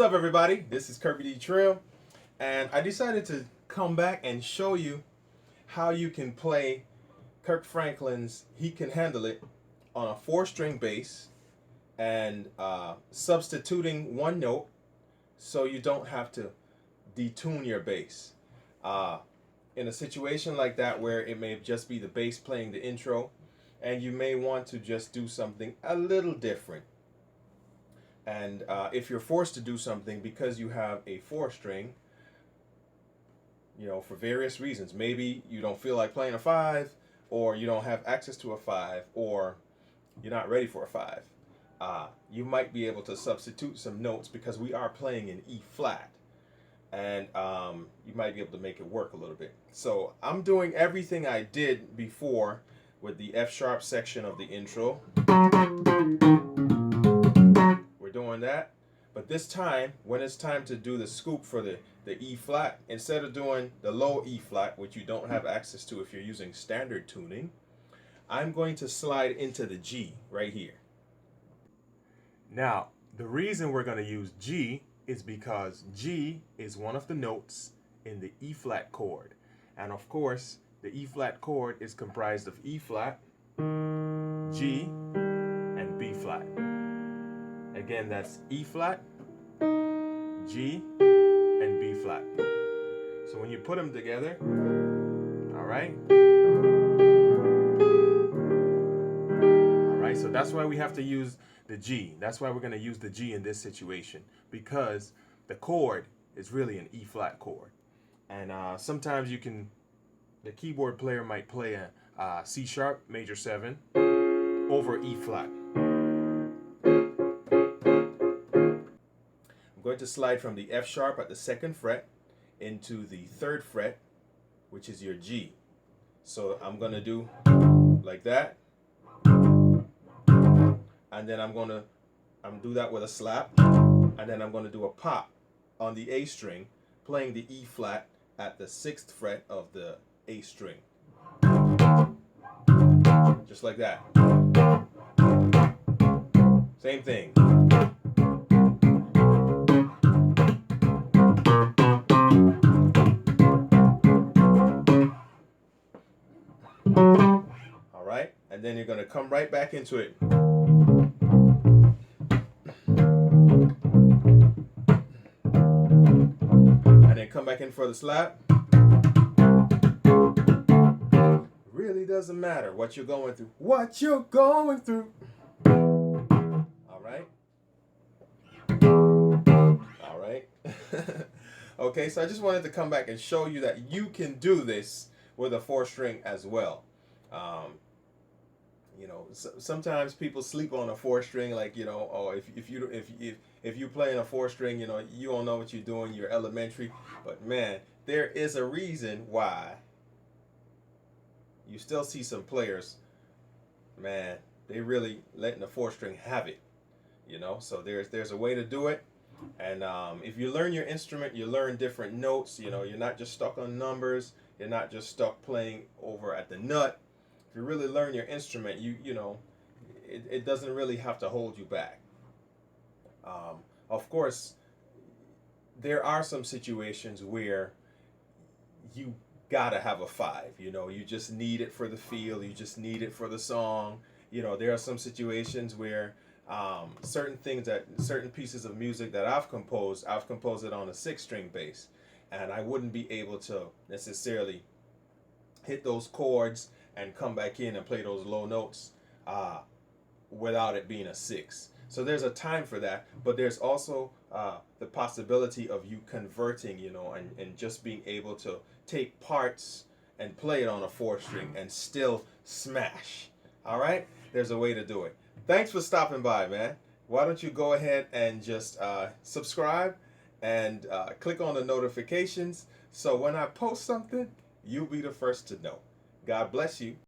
up, everybody? This is KirbyDTrim, and I decided to come back and show you how you can play Kirk Franklin's He Can Handle It on a 4-string bass and substituting one note so you don't have to detune your bass. In a situation like that where it may just be the bass playing the intro and you may want to just do something a little different. And if you're forced to do something because you have a 4-string, for various reasons, maybe you don't feel like playing a 5, or you don't have access to a 5, or you're not ready for a 5, you might be able to substitute some notes because we are playing in E flat, and you might be able to make it work a little bit. So I'm doing everything I did before with the F sharp section of the intro. We're doing that, but this time when it's time to do the scoop for the E flat, instead of doing the low E flat, which you don't have access to if you're using standard tuning, I'm going to slide into the G right here. Now, the reason we're going to use G is because G is one of the notes in the E flat chord, and of course the E flat chord is comprised of E flat, G, and B flat. Again, that's E flat, G, and B flat. So when you put them together, all right, so that's why we have to use the G. That's why we're going to use the G in this situation, because the chord is really an E flat chord. And sometimes the keyboard player might play a C sharp major 7 over E flat. I'm going to slide from the F sharp at the 2nd fret into the 3rd fret, which is your G. So I'm going to do like that, and then I'm going to do that with a slap, and then I'm going to do a pop on the A string, playing the E flat at the 6th fret of the A string. Just like that. Same thing. All right, and then you're going to come right back into it. And then come back in for the slap. Really doesn't matter what you're going through. What you're going through. All right. All right. Okay, so I just wanted to come back and show you that you can do this with a 4-string as well. Sometimes people sleep on a 4-string, like, oh, if you play in a 4-string, you don't know what you're doing, you're elementary. But man, there is a reason why you still see some players, man, they really letting the 4-string have it, so there's a way to do it. And if you learn your instrument, you learn different notes. You're not just stuck on numbers, you're not just stuck playing over at the nut. If you really learn your instrument, it doesn't really have to hold you back. Of course, there are some situations where you gotta have a 5. You just need it for the feel, you just need it for the song. There are some situations where certain pieces of music that I've composed it on a 6-string bass, and I wouldn't be able to necessarily hit those chords and come back in and play those low notes without it being a 6. So there's a time for that, but there's also the possibility of you converting, and just being able to take parts and play it on a 4-string and still smash. All right? There's a way to do it. Thanks for stopping by, man. Why don't you go ahead and just subscribe and click on the notifications, so when I post something, you'll be the first to know. God bless you.